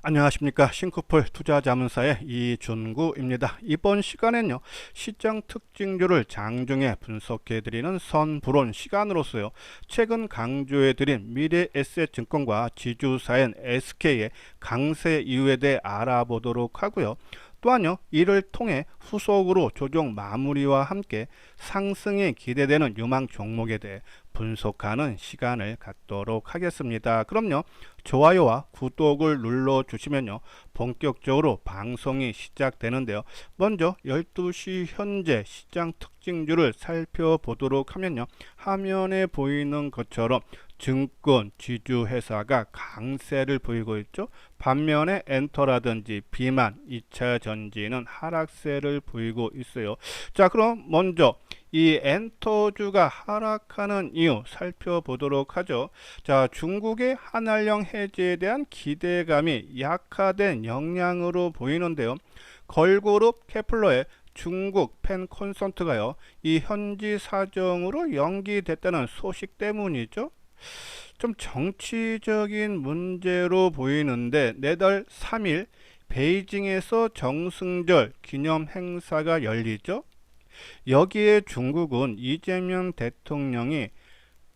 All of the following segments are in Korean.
안녕하십니까. 싱크풀 투자자문사의 이준구입니다. 이번 시간엔요, 시장 특징주를 장중에 분석해드리는 선불원 시간으로서요, 최근 강조해드린 미래에셋증권과 지주사인 SK의 강세 이유에 대해 알아보도록 하고요. 또한요, 이를 통해 후속으로 조정 마무리와 함께 상승이 기대되는 유망 종목에 대해 분석하는 시간을 갖도록 하겠습니다. 그럼요, 좋아요와 구독을 눌러 주시면요, 본격적으로 방송이 시작되는데요. 먼저 12시 현재 시장 특징주를 살펴보도록 하면요, 화면에 보이는 것처럼 증권 지주 회사가 강세를 보이고 있죠. 반면에 엔터라든지 비만, 2차 전지는 하락세를 보이고 있어요. 자, 그럼 먼저 이 엔터주가 하락하는 이유 살펴보도록 하죠. 자, 중국의 한알령 해제에 대한 기대감이 약화된 영향으로 보이는데요. 걸그룹 케플러의 중국 팬 콘서트가요, 이 현지 사정으로 연기됐다는 소식 때문이죠. 좀 정치적인 문제로 보이는데, 내달 3일 베이징에서 정승절 기념 행사가 열리죠. 여기에 중국은 이재명 대통령이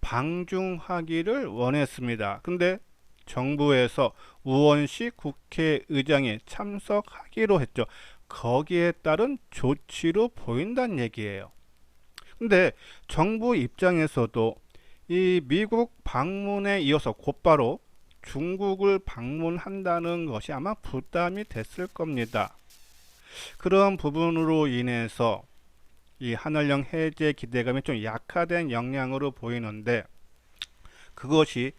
방중하기를 원했습니다. 근데 정부에서 우원식 국회의장이 참석하기로 했죠. 거기에 따른 조치로 보인다는 얘기예요. 근데 정부 입장에서도 이 미국 방문에 이어서 곧바로 중국을 방문한다는 것이 아마 부담이 됐을 겁니다. 그런 부분으로 인해서 이 한알령 해제 기대감이 좀 약화된 영향으로 보이는데, 그것이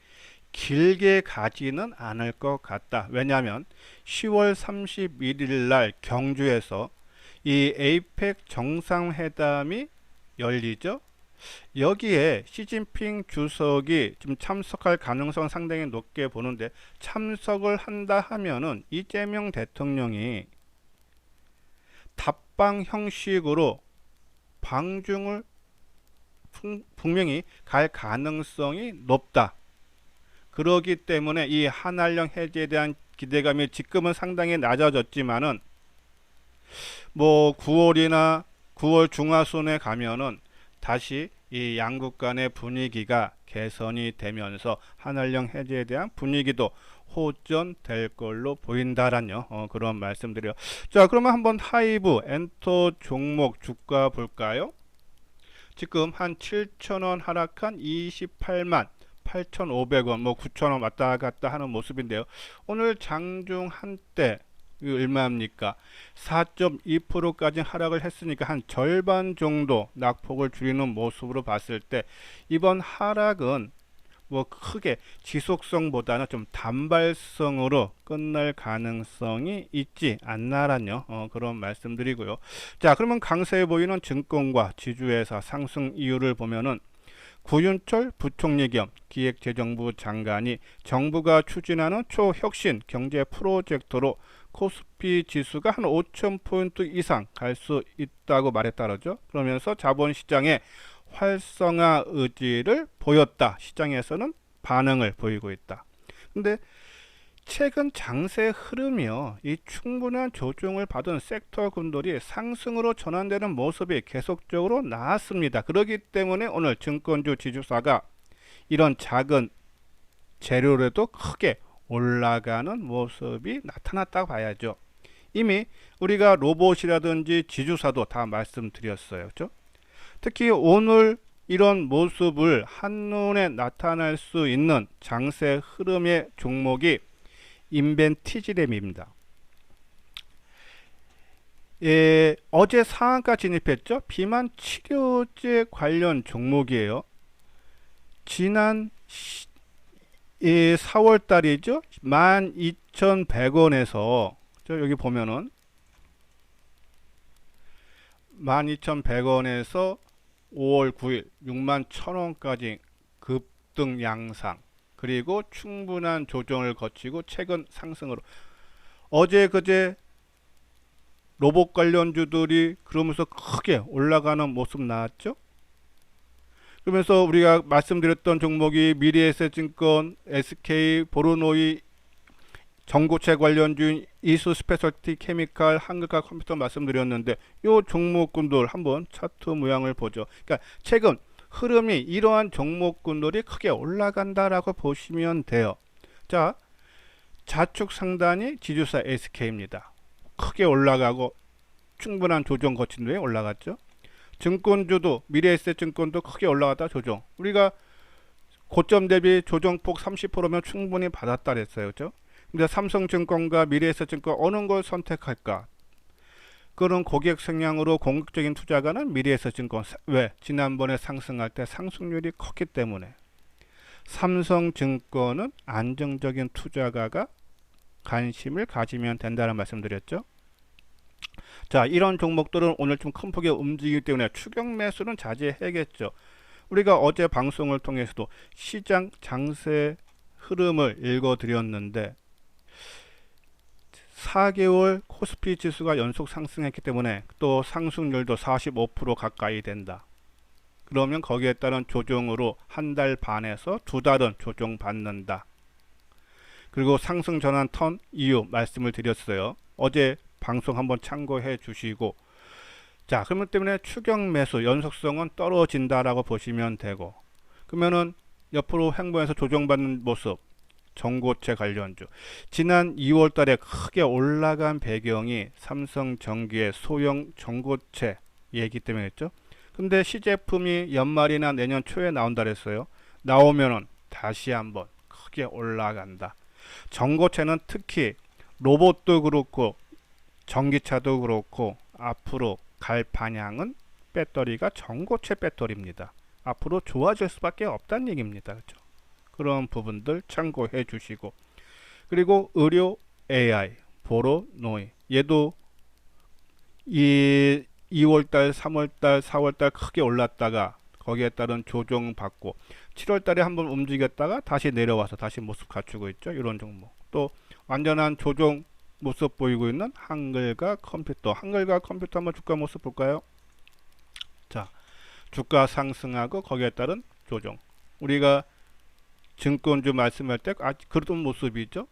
길게 가지는 않을 것 같다. 왜냐하면 10월 31일 날 경주에서 이 에이펙 정상회담이 열리죠. 여기에 시진핑 주석이 좀 참석할 가능성 상당히 높게 보는데, 참석을 한다 하면은 이재명 대통령이 답방 형식으로 방중을 분명히 갈 가능성이 높다. 그러기 때문에 이 한알령 해제에 대한 기대감이 지금은 상당히 낮아졌지만은, 뭐 9월이나 9월 중하순에 가면은 다시 이 양국 간의 분위기가 개선이 되면서 한알령 해제에 대한 분위기도 호전될 걸로 보인다라는 그런 말씀드려요. 자, 그러면 한번 하이브 엔터 종목 주가 볼까요? 지금 한 7,000원 하락한 28만 8,500원, 뭐 9,000원 왔다 갔다 하는 모습인데요. 오늘 장중 한때 얼마입니까? 4.2%까지 하락을 했으니까 한 절반 정도 낙폭을 줄이는 모습으로 봤을 때, 이번 하락은 뭐 크게 지속성보다는 좀 단발성으로 끝날 가능성이 있지 않나라는 그런 말씀드리고요. 자, 그러면 강세해 보이는 증권과 지주회사 상승 이유를 보면은, 구윤철 부총리 겸 기획재정부 장관이 정부가 추진하는 초혁신 경제 프로젝트로 코스피 지수가 한 5,000포인트 이상 갈 수 있다고 말했다죠. 그러면서 자본시장의 활성화 의지를 보였다. 시장에서는 반응을 보이고 있다. 근데 최근 장세 흐름이요, 이 충분한 조정을 받은 섹터군들이 상승으로 전환되는 모습이 계속적으로 나왔습니다. 그렇기 때문에 오늘 증권주 지주사가 이런 작은 재료라도 크게 올라가는 모습이 나타났다고 봐야죠. 이미 우리가 로봇이라든지 지주사도 다 말씀드렸어요. 그렇죠? 특히 오늘 이런 모습을 한눈에 나타날 수 있는 장세 흐름의 종목이 인벤티지램입니다. 어제 상한가 진입했죠. 비만 치료제 관련 종목이에요. 지난 4월 달이죠. 12,100원에서 여기 보면은 12,100원에서 5월 9일 61,000원까지 급등 양상, 그리고 충분한 조정을 거치고 최근 상승으로, 어제 그제 로봇 관련주들이 그러면서 크게 올라가는 모습 나왔죠. 그러면서 우리가 말씀드렸던 종목이 미래에셋증권, SK, 보르노이, 전고체 관련주인 이수 스페셜티 케미칼, 한글과 컴퓨터 말씀드렸는데 요 종목군들 한번 차트 모양을 보죠. 그러니까 최근 흐름이 이러한 종목군들이 크게 올라간다라고 보시면 돼요. 자, 좌측 상단이 지주사 SK입니다. 크게 올라가고 충분한 조정 거친 후에 올라갔죠. 증권주도 미래에셋증권도 크게 올라갔다 조정. 우리가 고점 대비 조정폭 30%면 충분히 받았다 그랬어요. 그죠? 근데 삼성증권과 미래에셋증권 어느 걸 선택할까? 그런 고객 성향으로 공격적인 투자가는 미래에셋증권. 왜? 지난번에 상승할 때 상승률이 컸기 때문에. 삼성증권은 안정적인 투자가가 관심을 가지면 된다는 말씀드렸죠. 자, 이런 종목들은 오늘 좀 큰 폭의 움직이기 때문에 추격 매수는 자제해야겠죠. 우리가 어제 방송을 통해서도 시장 장세 흐름을 읽어드렸는데 4개월 코스피 지수가 연속 상승했기 때문에 또 상승률도 45% 가까이 된다. 그러면 거기에 따른 조정으로 한 달 반에서 두 달은 조정받는다. 그리고 상승 전환 턴 이유 말씀을 드렸어요. 어제 방송 한번 참고해 주시고, 자, 그러면 때문에 추격 매수 연속성은 떨어진다라고 보시면 되고, 그러면은 옆으로 행보해서 조정받는 모습, 전고체 관련주. 지난 2월 달에 크게 올라간 배경이 삼성전기의 소형 전고체 얘기 때문에 했죠. 근데 시제품이 연말이나 내년 초에 나온다 그랬어요. 나오면은 다시 한번 크게 올라간다. 전고체는 특히 로봇도 그렇고 전기차도 그렇고 앞으로 갈 방향은 배터리가 전고체 배터리입니다. 앞으로 좋아질 수밖에 없다는 얘기입니다. 그렇죠? 그런 부분들 참고해 주시고, 그리고 의료 AI 보로노이 얘도 이 2월달, 3월달, 4월달 크게 올랐다가 거기에 따른 조정 받고 7월달에 한번 움직였다가 다시 내려와서 다시 모습 갖추고 있죠. 이런 종목. 또 완전한 조정 모습 보이고 있는 한글과 컴퓨터. 한글과 컴퓨터 한번 주가 모습 볼까요? 자, 주가 상승하고 거기에 따른 조정. 우리가 증권주 말씀할 때 그런 모습이죠.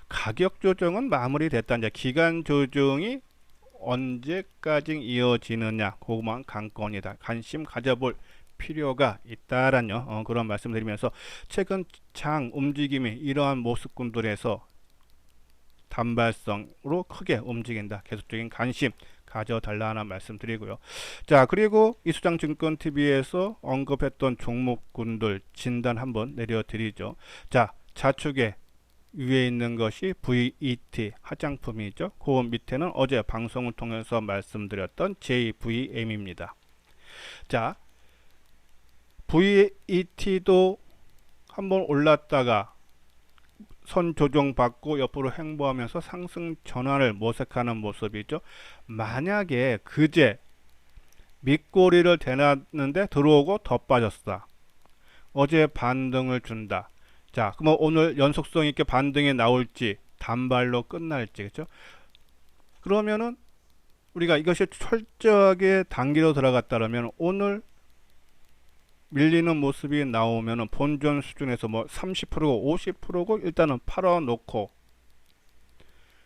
가격 조정은 마무리됐다. 이제 기간 조정이 언제까지 이어지느냐, 그것만 관건이다. 관심 가져볼 필요가 있다라는 그런 말씀드리면서 최근 장 움직임이 이러한 모습군들에서 단발성으로 크게 움직인다. 계속적인 관심 가져달라는 말씀드리고요. 자, 그리고 이수장증권TV에서 언급했던 종목군들 진단 한번 내려드리죠. 자, 좌측에 위에 있는 것이 VET 화장품이죠. 그 밑에는 어제 방송을 통해서 말씀드렸던 JVM입니다. 자, VET도 한번 올랐다가 선 조정 받고 옆으로 행보하면서 상승 전환을 모색하는 모습이죠. 만약에 그제 밑꼬리를 대놨는데 들어오고 더 빠졌다. 어제 반등을 준다. 자, 그럼 오늘 연속성 있게 반등이 나올지 단발로 끝날지, 그렇죠? 그러면은 우리가 이것이 철저하게 단기로 들어갔다면 오늘 밀리는 모습이 나오면은 본전 수준에서 뭐 30%고 50%고 일단은 팔아 놓고,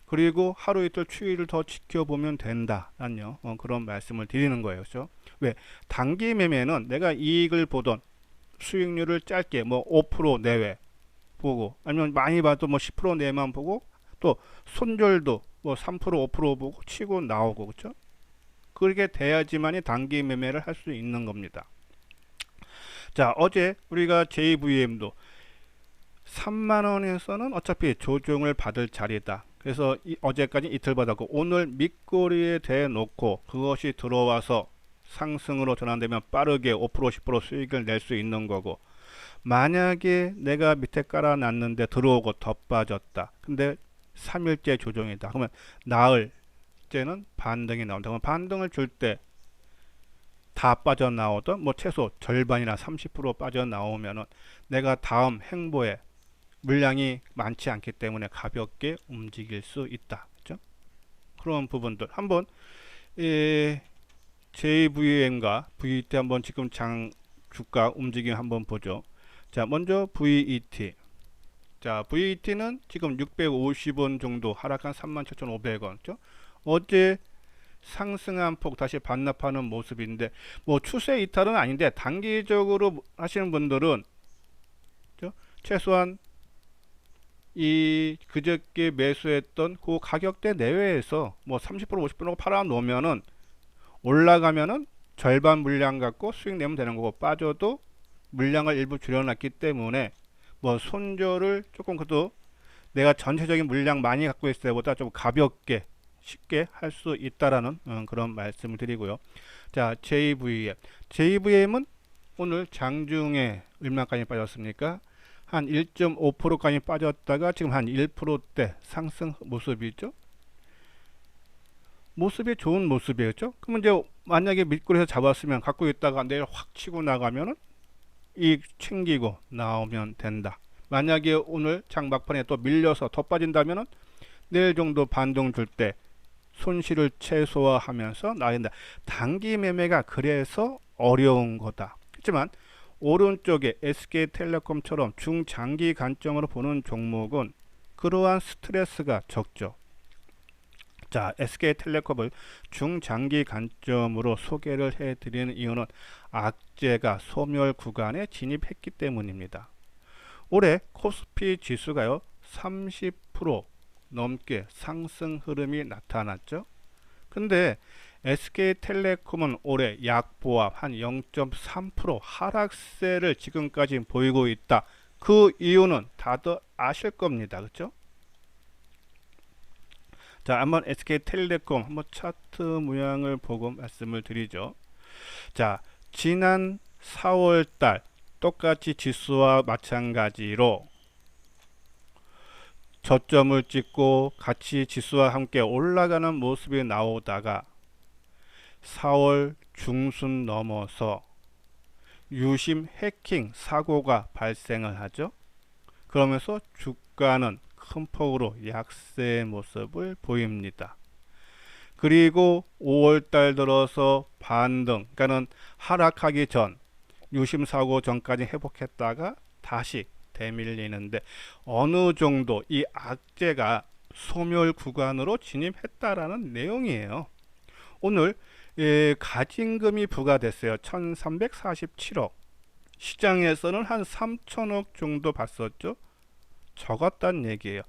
그리고 하루 이틀 추이를 더 지켜보면 된다라는 그런 말씀을 드리는 거예요. 그렇죠? 왜? 단기 매매는 내가 이익을 보던 수익률을 짧게 뭐 5% 내외 보고, 아니면 많이 봐도 뭐 10% 내만 보고, 또 손절도 뭐 3% 5% 보고 치고 나오고, 그렇죠? 그렇게 돼야지만이 단기 매매를 할 수 있는 겁니다. 자, 어제 우리가 JVM도 3만원에서는 어차피 조정을 받을 자리다. 그래서 어제까지 이틀 받았고 오늘 밑꼬리에 대놓고 그것이 들어와서 상승으로 전환되면 빠르게 5% 10% 수익을 낼 수 있는 거고, 만약에 내가 밑에 깔아놨는데 들어오고 더 빠졌다. 근데 3일째 조정이다. 그러면 나흘째는 반등이 나온다. 그러면 반등을 줄 때 다 빠져나오던 뭐 최소 절반이나 30% 빠져나오면은 내가 다음 행보에 물량이 많지 않기 때문에 가볍게 움직일 수 있다. 그렇죠? 그런 부분들 한번 JVM과 VET 한번 지금 장 주가 움직임 한번 보죠. 자, 먼저 VET 자, VT는 지금 650원 정도 하락한 37,500원. 어제 상승한 폭 다시 반납하는 모습인데 뭐 추세 이탈은 아닌데 단기적으로 하시는 분들은 최소한 이 그저께 매수했던 그 가격대 내외에서 뭐 30% 50% 팔아 놓으면은 올라가면은 절반 물량 갖고 수익 내면 되는 거고, 빠져도 물량을 일부 줄여놨기 때문에 뭐 손절을 조금 그래도 내가 전체적인 물량 많이 갖고 있을 때보다 좀 가볍게 쉽게 할 수 있다라는 그런 말씀을 드리고요. 자, JVM은 오늘 장중에 얼마까지 빠졌습니까? 한 1.5%까지 빠졌다가 지금 한 1%대 상승 모습이죠. 모습이 좋은 모습이었죠. 그러면 이제 만약에 밑골에서 잡았으면 갖고 있다가 내일 확 치고 나가면은 이익 챙기고 나오면 된다. 만약에 오늘 장 막판에 또 밀려서 더 빠진다면은 내일 정도 반등 줄 때 손실을 최소화하면서 나야 된다. 단기 매매가 그래서 어려운 거다. 하지만 오른쪽에 SK텔레콤처럼 중장기 관점으로 보는 종목은 그러한 스트레스가 적죠. 자, SK텔레콤을 중장기 관점으로 소개를 해드리는 이유는 악재가 소멸 구간에 진입했기 때문입니다. 올해 코스피 지수가요 30% 넘게 상승 흐름이 나타났죠. 근데 SK텔레콤은 올해 약보합 한 0.3% 하락세를 지금까지 보이고 있다. 그 이유는 다들 아실 겁니다. 그렇죠? 자, 한번 SK텔레콤 한번 차트 모양을 보고 말씀을 드리죠. 자, 지난 4월달 똑같이 지수와 마찬가지로 저점을 찍고 같이 지수와 함께 올라가는 모습이 나오다가 4월 중순 넘어서 유심 해킹 사고가 발생을 하죠. 그러면서 주가는 큰 폭으로 약세의 모습을 보입니다. 그리고 5월달 들어서 반등, 그러니까는 하락하기 전 유심 사고 전까지 회복했다가 다시 대밀리는데 어느 정도 이 악재가 소멸 구간으로 진입했다라는 내용이에요. 오늘 가징금이 부과됐어요. 1347억. 시장에서는 한 3천억 정도 봤었죠. 적었다는 얘기예요.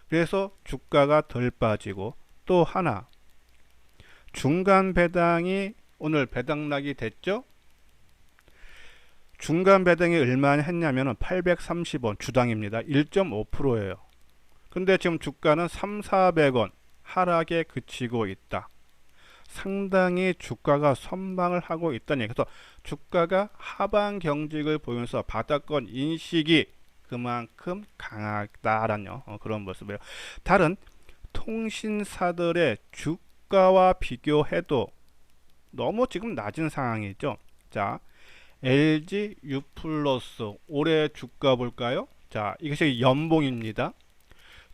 그래서 주가가 덜 빠지고, 또 하나 중간 배당이 오늘 배당락이 됐죠. 중간 배당이 얼마나 했냐면 830원 주당입니다. 1.5%예요. 근데 지금 주가는 3,400원 하락에 그치고 있다. 상당히 주가가 선방을 하고 있다는 얘기. 그래서 주가가 하방 경직을 보면서 바닥권 인식이 그만큼 강하다라는 그런 모습이에요. 다른 통신사들의 주가와 비교해도 너무 지금 낮은 상황이죠. 자, LG U+ 올해 주가 볼까요? 자, 이것이 연봉입니다.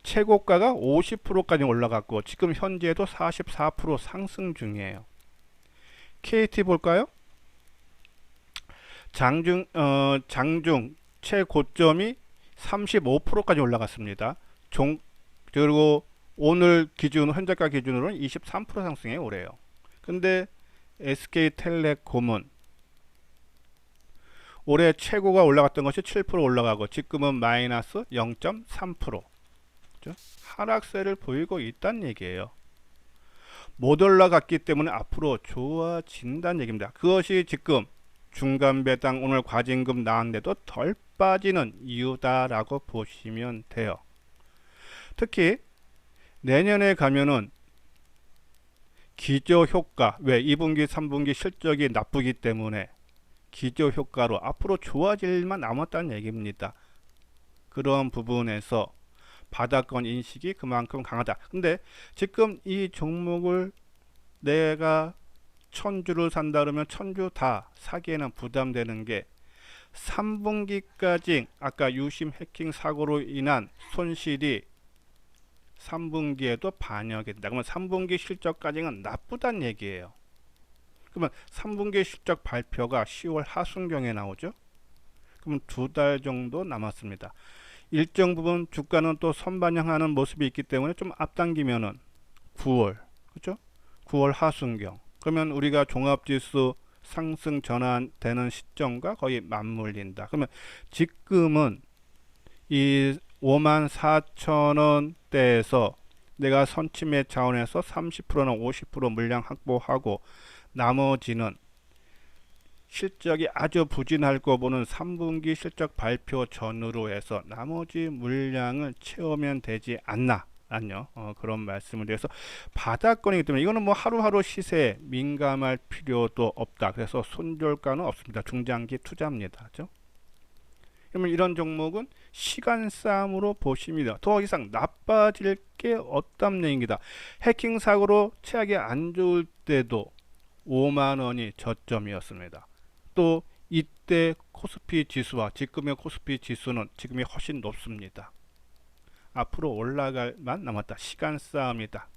최고가가 50%까지 올라갔고 지금 현재도 44% 상승 중이에요. KT 볼까요? 장중 최고점이 35%까지 올라갔습니다. 그리고 오늘 기준 현재가 기준으로는 23% 상승해 올해요. 근데 SK텔레콤은 올해 최고가 올라갔던 것이 7% 올라가고 지금은 마이너스 0.3%. 하락세를 보이고 있다는 얘기예요. 못 올라갔기 때문에 앞으로 좋아진다는 얘기입니다. 그것이 지금 중간 배당 오늘 과징금 나왔는데도 덜 빠지는 이유다라고 보시면 돼요. 특히 내년에 가면은 기저효과, 왜 2분기 3분기 실적이 나쁘기 때문에 기저효과로 앞으로 좋아질만 남았다는 얘기입니다. 그런 부분에서 바닥권 인식이 그만큼 강하다. 근데 지금 이 종목을 내가 1000주를 산다 그러면 1000주 다 사기에는 부담되는 게 3분기까지 아까 유심 해킹 사고로 인한 손실이 3분기에도 반영이 된다. 그러면 3분기 실적까지는 나쁘다는 얘기예요. 그러면 3분기 실적 발표가 10월 하순경에 나오죠. 그럼 2달 정도 남았습니다. 일정 부분 주가는 또 선반영하는 모습이 있기 때문에 좀 앞당기면은 9월, 그죠? 9월 하순경. 그러면 우리가 종합지수 상승 전환되는 시점과 거의 맞물린다. 그러면 지금은 이 54,000원대에서 내가 선침해 차원에서 30%나 50% 물량 확보하고 나머지는 실적이 아주 부진할 거 보는 3분기 실적 발표 전후로 해서 나머지 물량을 채우면 되지 않나 아니요. 그런 말씀을 드려서 바닥권이기 때문에 이거는 뭐 하루하루 시세에 민감할 필요도 없다. 그래서 손절가는 없습니다. 중장기 투자입니다. 그죠? 그러면 이런 종목은 시간 싸움으로 보십니다. 더 이상 나빠질 게 없다는 얘기입니다. 해킹 사고로 최악이 안 좋을 때도 5만 원이 저점이었습니다. 또 이때 코스피 지수와 지금의 코스피 지수는 지금이 훨씬 높습니다. 앞으로 올라갈 만 남았다. 시간 싸움이다.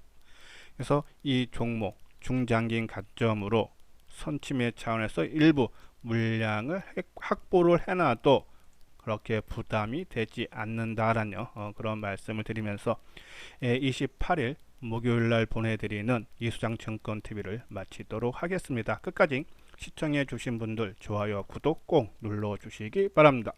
그래서 이 종목 중장기 관점으로 선침해 차원에서 일부 물량을 확보를 해놔도 그렇게 부담이 되지 않는다라는 그런 말씀을 드리면서 28일 목요일날 보내드리는 이수장증권TV를 마치도록 하겠습니다. 끝까지 시청해 주신 분들 좋아요 구독 꼭 눌러주시기 바랍니다.